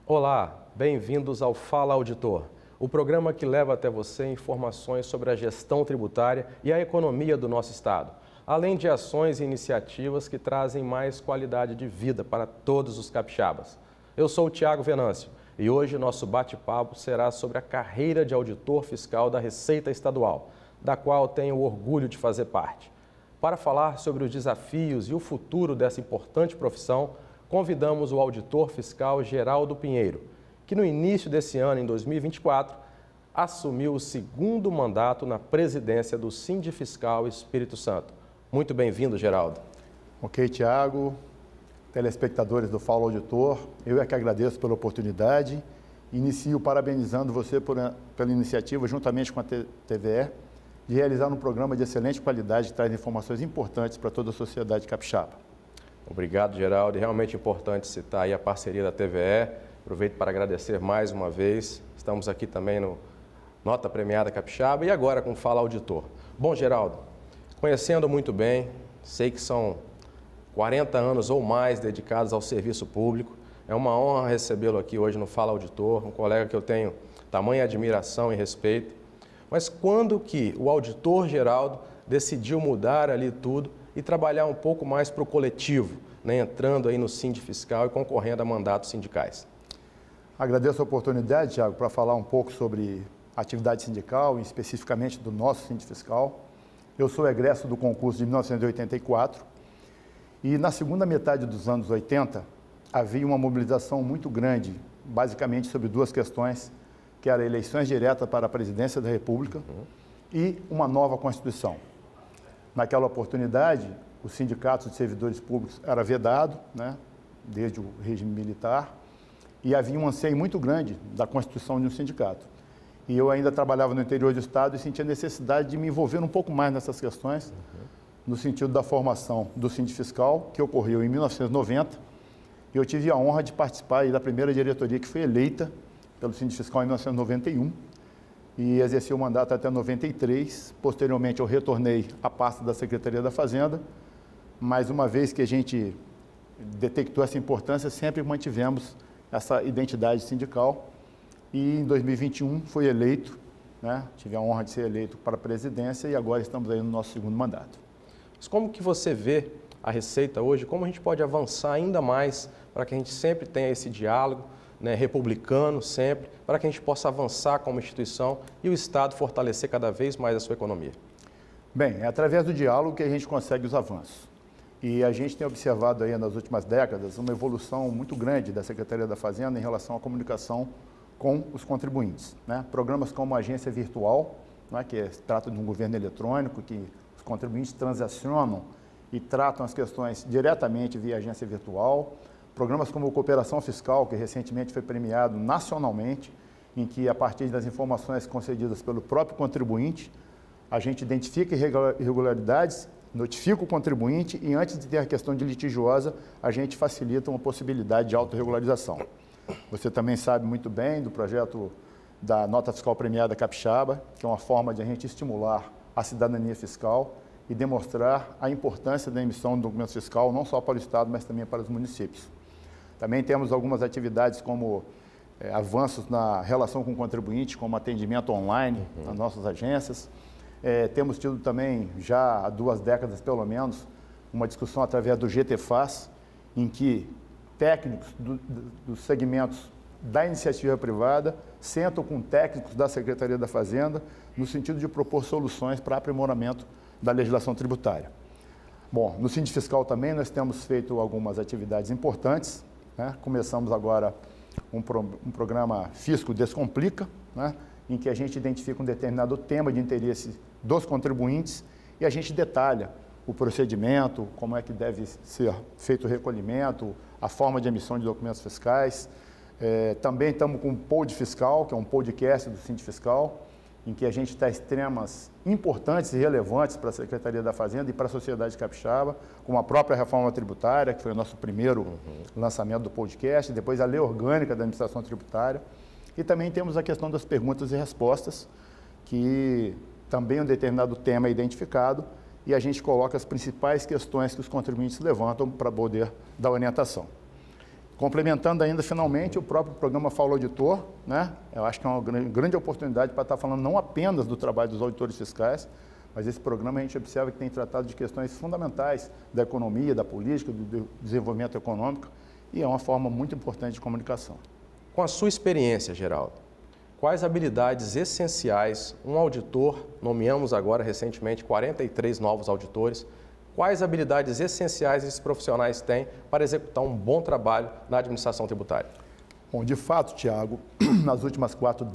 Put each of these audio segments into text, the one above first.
Olá, bem-vindos ao Fala Auditor, o programa que leva até você informações sobre a gestão tributária e a economia do nosso Estado, além de ações e iniciativas que trazem mais qualidade de vida para todos os capixabas. Eu sou o Tiago Venâncio e hoje nosso bate-papo será sobre a carreira de auditor fiscal da Receita Estadual, da qual tenho o orgulho de fazer parte. Para falar sobre os desafios e o futuro dessa importante profissão, convidamos o auditor fiscal Geraldo Pinheiro, que no início desse ano, em 2024, assumiu o segundo mandato na presidência do Sindifiscal Espírito Santo. Muito bem-vindo, Geraldo. Ok, Tiago, telespectadores do Fala Auditor, eu é que agradeço pela oportunidade. Inicio parabenizando você pela iniciativa, juntamente com a TVE, de realizar um programa de excelente qualidade que traz informações importantes para toda a sociedade capixaba. Obrigado, Geraldo. É realmente importante citar aí a parceria da TVE. Aproveito para agradecer mais uma vez. Estamos aqui também no Nota Premiada Capixaba e agora com Fala Auditor. Bom, Geraldo, conhecendo muito bem, sei que são 40 anos ou mais dedicados ao serviço público. É uma honra recebê-lo aqui hoje no Fala Auditor, um colega que eu tenho tamanha admiração e respeito. Mas quando que o auditor Geraldo decidiu mudar ali tudo e trabalhar um pouco mais para o coletivo, né, entrando aí no Sindifiscal e concorrendo a mandatos sindicais? Agradeço a oportunidade, Tiago, para falar um pouco sobre a atividade sindical, e especificamente do nosso Sindifiscal. Eu sou egresso do concurso de 1984 e na segunda metade dos anos 80 havia uma mobilização muito grande, basicamente sobre duas questões, que eram eleições diretas para a presidência da República e uma nova Constituição. Naquela oportunidade, os sindicatos de servidores públicos era vedado, né, desde o regime militar, e havia um anseio muito grande da constituição de um sindicato. E eu ainda trabalhava no interior do Estado e sentia necessidade de me envolver um pouco mais nessas questões, no sentido da formação do Sindifiscal, que ocorreu em 1990, e eu tive a honra de participar aí da primeira diretoria que foi eleita pelo Sindifiscal em 1991, e exerci o mandato até 93. Posteriormente, eu retornei à pasta da Secretaria da Fazenda, mas uma vez que a gente detectou essa importância, sempre mantivemos essa identidade sindical e em 2021 fui eleito, né? Tive a honra de ser eleito para a presidência e agora estamos aí no nosso segundo mandato. Mas como que você vê a Receita hoje? Como a gente pode avançar ainda mais para que a gente sempre tenha esse diálogo, né, republicano sempre, para que a gente possa avançar como instituição e o Estado fortalecer cada vez mais a sua economia? Bem, é através do diálogo que a gente consegue os avanços. E a gente tem observado aí nas últimas décadas uma evolução muito grande da Secretaria da Fazenda em relação à comunicação com os contribuintes, né? Programas como a Agência Virtual, né, que trata de um governo eletrônico, que os contribuintes transacionam e tratam as questões diretamente via agência virtual. Programas como o Cooperação Fiscal, que recentemente foi premiado nacionalmente, em que, a partir das informações concedidas pelo próprio contribuinte, a gente identifica irregularidades, notifica o contribuinte e, antes de ter a questão de litigiosa, a gente facilita uma possibilidade de autorregularização. Você também sabe muito bem do projeto da Nota Fiscal Premiada Capixaba, que é uma forma de a gente estimular a cidadania fiscal e demonstrar a importância da emissão de documento fiscal, não só para o Estado, mas também para os municípios. Também temos algumas atividades como avanços na relação com o contribuinte, como atendimento online nas nossas agências. Temos tido também, já há 2 décadas pelo menos, uma discussão através do GTFAS, em que técnicos dos segmentos da iniciativa privada sentam com técnicos da Secretaria da Fazenda no sentido de propor soluções para aprimoramento da legislação tributária. Bom, no Sindifiscal também nós temos feito algumas atividades importantes, né? Começamos agora um programa Fisco Descomplica, né? Em que a gente identifica um determinado tema de interesse dos contribuintes e a gente detalha o procedimento, como é que deve ser feito o recolhimento, a forma de emissão de documentos fiscais. Também estamos com o Pod Fiscal, que é um podcast do Sindifiscal, em que a gente traz temas importantes e relevantes para a Secretaria da Fazenda e para a sociedade capixaba, como a própria reforma tributária, que foi o nosso primeiro lançamento do podcast, depois a lei orgânica da administração tributária, e também temos a questão das perguntas e respostas, que também um determinado tema é identificado e a gente coloca as principais questões que os contribuintes levantam para poder dar orientação. Complementando ainda, finalmente, o próprio programa Fala Auditor, né? Eu acho que é uma grande oportunidade para estar falando não apenas do trabalho dos auditores fiscais, mas esse programa a gente observa que tem tratado de questões fundamentais da economia, da política, do desenvolvimento econômico, e é uma forma muito importante de comunicação. Com a sua experiência, Geraldo, quais habilidades essenciais um auditor, nomeamos agora recentemente 43 novos auditores, quais habilidades essenciais esses profissionais têm para executar um bom trabalho na administração tributária? Bom, de fato, Tiago, nas últimas 4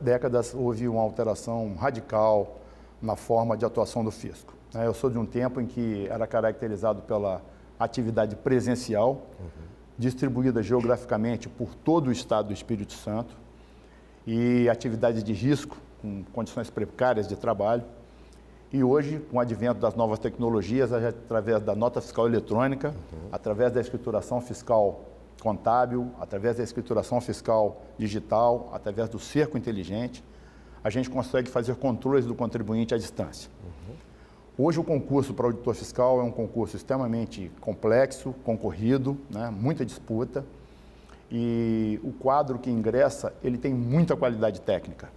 décadas houve uma alteração radical na forma de atuação do fisco. Eu sou de um tempo em que era caracterizado pela atividade presencial, distribuída geograficamente por todo o estado do Espírito Santo, e atividade de risco, com condições precárias de trabalho. E hoje, com o advento das novas tecnologias, através da nota fiscal eletrônica, através da escrituração fiscal contábil, através da escrituração fiscal digital, através do cerco inteligente, a gente consegue fazer controles do contribuinte à distância. Hoje, o concurso para auditor fiscal é um concurso extremamente complexo, concorrido, né? Muita disputa, e o quadro que ingressa, ele tem muita qualidade técnica,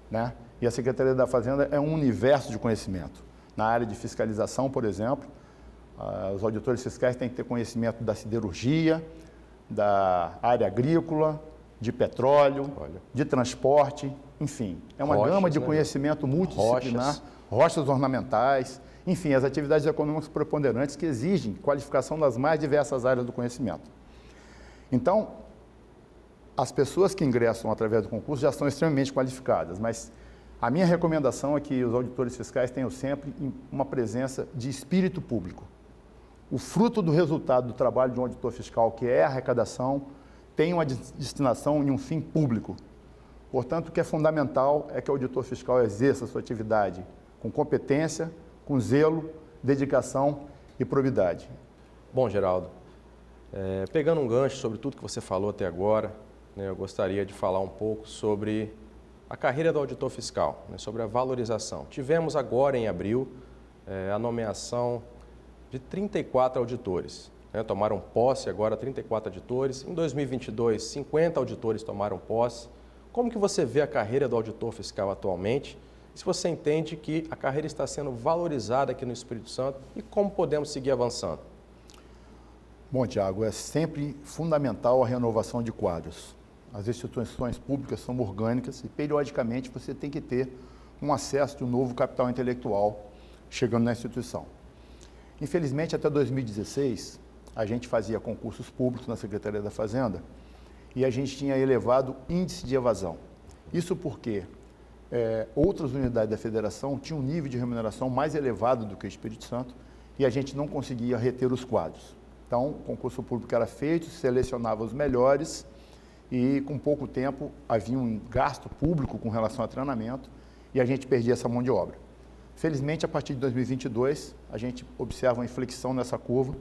né? E a Secretaria da Fazenda é um universo de conhecimento. Na área de fiscalização, por exemplo, os auditores fiscais têm que ter conhecimento da siderurgia, da área agrícola, de petróleo, de transporte, enfim. É uma gama de conhecimento multidisciplinar, rochas ornamentais, enfim, as atividades econômicas preponderantes que exigem qualificação das mais diversas áreas do conhecimento. Então, as pessoas que ingressam através do concurso já são extremamente qualificadas, mas a minha recomendação é que os auditores fiscais tenham sempre uma presença de espírito público. O fruto do resultado do trabalho de um auditor fiscal, que é a arrecadação, tem uma destinação e um fim público. Portanto, o que é fundamental é que o auditor fiscal exerça a sua atividade com competência, com zelo, dedicação e probidade. Bom, Geraldo, pegando um gancho sobre tudo que você falou até agora, né, eu gostaria de falar um pouco sobre a carreira do auditor fiscal, né, sobre a valorização. Tivemos agora, em abril, a nomeação de 34 auditores. Né, tomaram posse agora 34 auditores. Em 2022, 50 auditores tomaram posse. Como que você vê a carreira do auditor fiscal atualmente? Se você entende que a carreira está sendo valorizada aqui no Espírito Santo e como podemos seguir avançando? Bom, Tiago, é sempre fundamental a renovação de quadros. As instituições públicas são orgânicas e, periodicamente, você tem que ter um acesso de um novo capital intelectual chegando na instituição. Infelizmente, até 2016, a gente fazia concursos públicos na Secretaria da Fazenda e a gente tinha elevado índice de evasão. Isso porque outras unidades da federação tinham um nível de remuneração mais elevado do que o Espírito Santo e a gente não conseguia reter os quadros. Então, o concurso público era feito, selecionava os melhores e, com pouco tempo, havia um gasto público com relação a treinamento e a gente perdia essa mão de obra. Felizmente, a partir de 2022, a gente observa uma inflexão nessa curva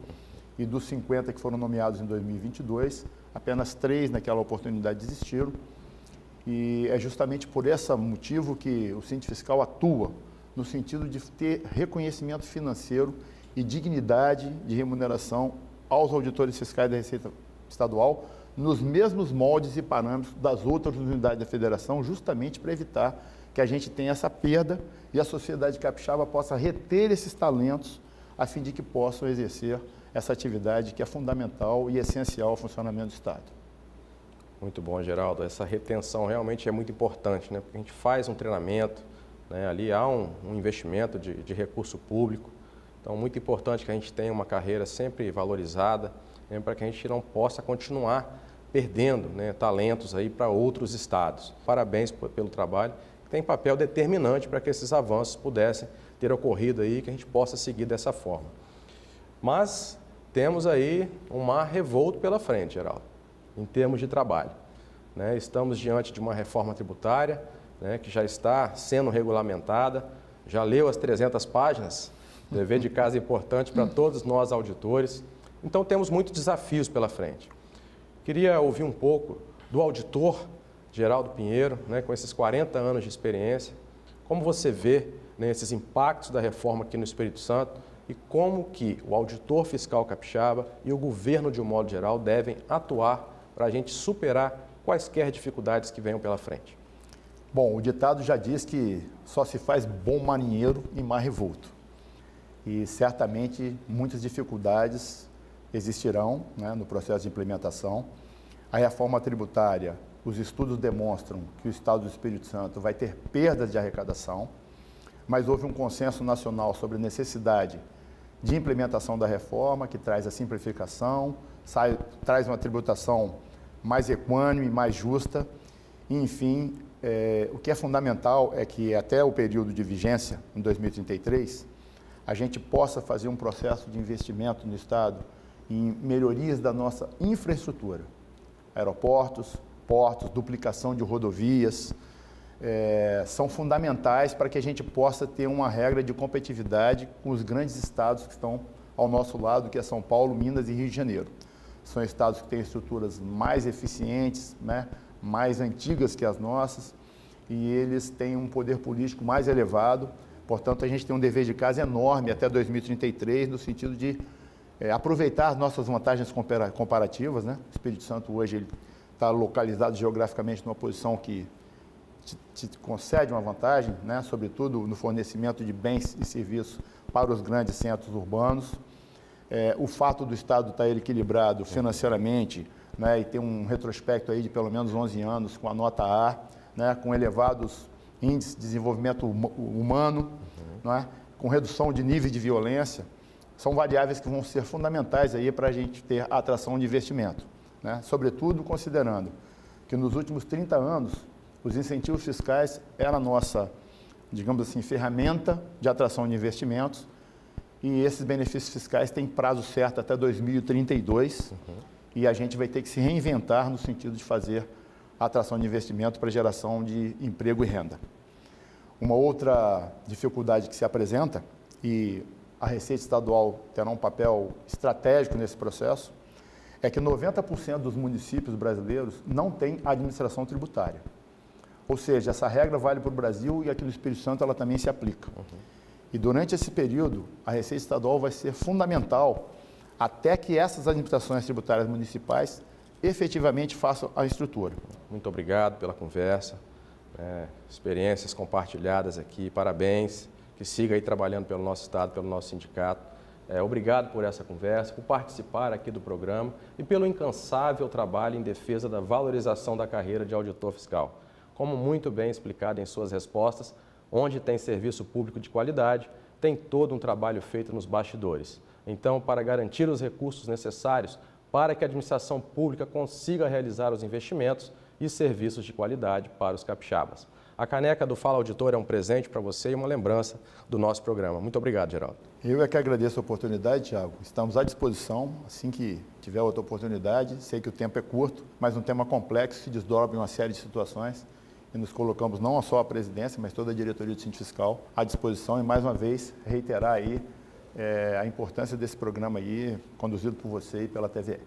e dos 50 que foram nomeados em 2022, apenas 3 naquela oportunidade desistiram. E é justamente por esse motivo que o Síndico Fiscal atua no sentido de ter reconhecimento financeiro e dignidade de remuneração aos auditores fiscais da Receita Estadual, nos mesmos moldes e parâmetros das outras unidades da federação, justamente para evitar que a gente tenha essa perda e a sociedade capixaba possa reter esses talentos a fim de que possam exercer essa atividade que é fundamental e essencial ao funcionamento do Estado. Muito bom, Geraldo. Essa retenção realmente é muito importante, né? Porque a gente faz um treinamento, né? Ali há um investimento de recurso público. Então, muito importante que a gente tenha uma carreira sempre valorizada, né? Para que a gente não possa continuar perdendo, né, talentos aí para outros estados. Parabéns pelo trabalho, que tem papel determinante para que esses avanços pudessem ter ocorrido aí, que a gente possa seguir dessa forma. Mas temos aí um mar revolto pela frente, Geraldo, em termos de trabalho, né? Estamos diante de uma reforma tributária, né, que já está sendo regulamentada, já leu as 300 páginas, dever de casa importante para todos nós auditores. Então temos muitos desafios pela frente. Queria ouvir um pouco do auditor Geraldo Pinheiro, né, com esses 40 anos de experiência, como você vê, né, esses impactos da reforma aqui no Espírito Santo, e como que o auditor fiscal capixaba e o governo, de um modo geral, devem atuar para a gente superar quaisquer dificuldades que venham pela frente. Bom, o ditado já diz que só se faz bom marinheiro em mar revolto. E certamente muitas dificuldades existirão, né, no processo de implementação. A reforma tributária, os estudos demonstram que o Estado do Espírito Santo vai ter perdas de arrecadação, mas houve um consenso nacional sobre a necessidade de implementação da reforma, que traz a simplificação, traz uma tributação mais equânime, mais justa. E, enfim, o que é fundamental é que até o período de vigência, em 2033, a gente possa fazer um processo de investimento no Estado em melhorias da nossa infraestrutura, aeroportos, portos, duplicação de rodovias, são fundamentais para que a gente possa ter uma regra de competitividade com os grandes estados que estão ao nosso lado, que é São Paulo, Minas e Rio de Janeiro. São estados que têm estruturas mais eficientes, né, mais antigas que as nossas, e eles têm um poder político mais elevado. Portanto, a gente tem um dever de casa enorme até 2033, no sentido de aproveitar as nossas vantagens comparativas, né? O Espírito Santo hoje está localizado geograficamente numa posição que te concede uma vantagem, né? Sobretudo no fornecimento de bens e serviços para os grandes centros urbanos. O fato do Estado estar equilibrado financeiramente, né? E ter um retrospecto aí de pelo menos 11 anos com a nota A, né? Com elevados índices de desenvolvimento humano, né? Com redução de níveis de violência, são variáveis que vão ser fundamentais aí para a gente ter a atração de investimento, né? Sobretudo considerando que nos últimos 30 anos os incentivos fiscais eram a nossa, digamos assim, ferramenta de atração de investimentos, e esses benefícios fiscais têm prazo certo até 2032, e a gente vai ter que se reinventar no sentido de fazer a atração de investimento para geração de emprego e renda. Uma outra dificuldade que se apresenta, e a Receita Estadual terá um papel estratégico nesse processo, é que 90% dos municípios brasileiros não têm administração tributária. Ou seja, essa regra vale para o Brasil e aqui no Espírito Santo ela também se aplica. E durante esse período, a Receita Estadual vai ser fundamental até que essas administrações tributárias municipais efetivamente façam a estrutura. Muito obrigado pela conversa, experiências compartilhadas aqui, parabéns, que siga aí trabalhando pelo nosso Estado, pelo nosso sindicato. Obrigado por essa conversa, por participar aqui do programa e pelo incansável trabalho em defesa da valorização da carreira de auditor fiscal. Como muito bem explicado em suas respostas, onde tem serviço público de qualidade, tem todo um trabalho feito nos bastidores. Então, para garantir os recursos necessários para que a administração pública consiga realizar os investimentos e serviços de qualidade para os capixabas. A caneca do Fala Auditor é um presente para você e uma lembrança do nosso programa. Muito obrigado, Geraldo. Eu é que agradeço a oportunidade, Thiago. Estamos à disposição, assim que tiver outra oportunidade. Sei que o tempo é curto, mas um tema complexo que se desdobra em uma série de situações. E nos colocamos não só a presidência, mas toda a diretoria do Sindicato Fiscal à disposição. E, mais uma vez, reiterar aí a importância desse programa aí, conduzido por você e pela TVE.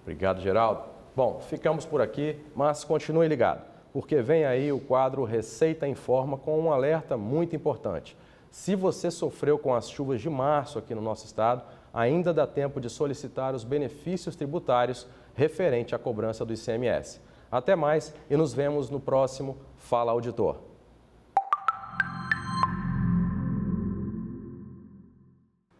Obrigado, Geraldo. Bom, ficamos por aqui, mas continue ligado, porque vem aí o quadro Receita Informa com um alerta muito importante. Se você sofreu com as chuvas de março aqui no nosso estado, ainda dá tempo de solicitar os benefícios tributários referente à cobrança do ICMS. Até mais e nos vemos no próximo Fala Auditor.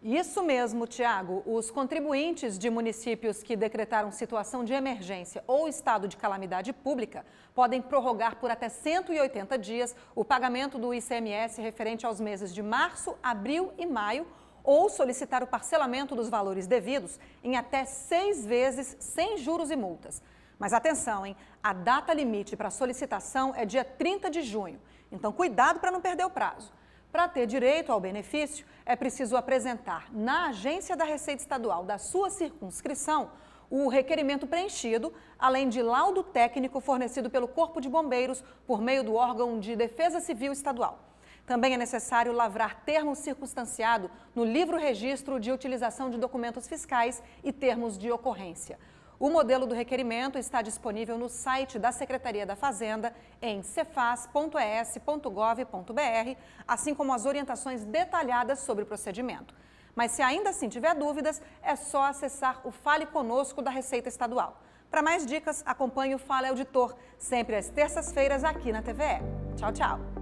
Isso mesmo, Tiago. Os contribuintes de municípios que decretaram situação de emergência ou estado de calamidade pública podem prorrogar por até 180 dias o pagamento do ICMS referente aos meses de março, abril e maio, ou solicitar o parcelamento dos valores devidos em até 6 vezes sem juros e multas. Mas atenção, hein? A data limite para solicitação é dia 30 de junho, então cuidado para não perder o prazo. Para ter direito ao benefício, é preciso apresentar na agência da Receita Estadual da sua circunscrição o requerimento preenchido, além de laudo técnico fornecido pelo Corpo de Bombeiros por meio do órgão de Defesa Civil Estadual. Também é necessário lavrar termo circunstanciado no livro-registro de utilização de documentos fiscais e termos de ocorrência. O modelo do requerimento está disponível no site da Secretaria da Fazenda em cefaz.es.gov.br, assim como as orientações detalhadas sobre o procedimento. Mas se ainda assim tiver dúvidas, é só acessar o Fale Conosco da Receita Estadual. Para mais dicas, acompanhe o Fale Auditor, sempre às terças-feiras aqui na TVE. Tchau, tchau!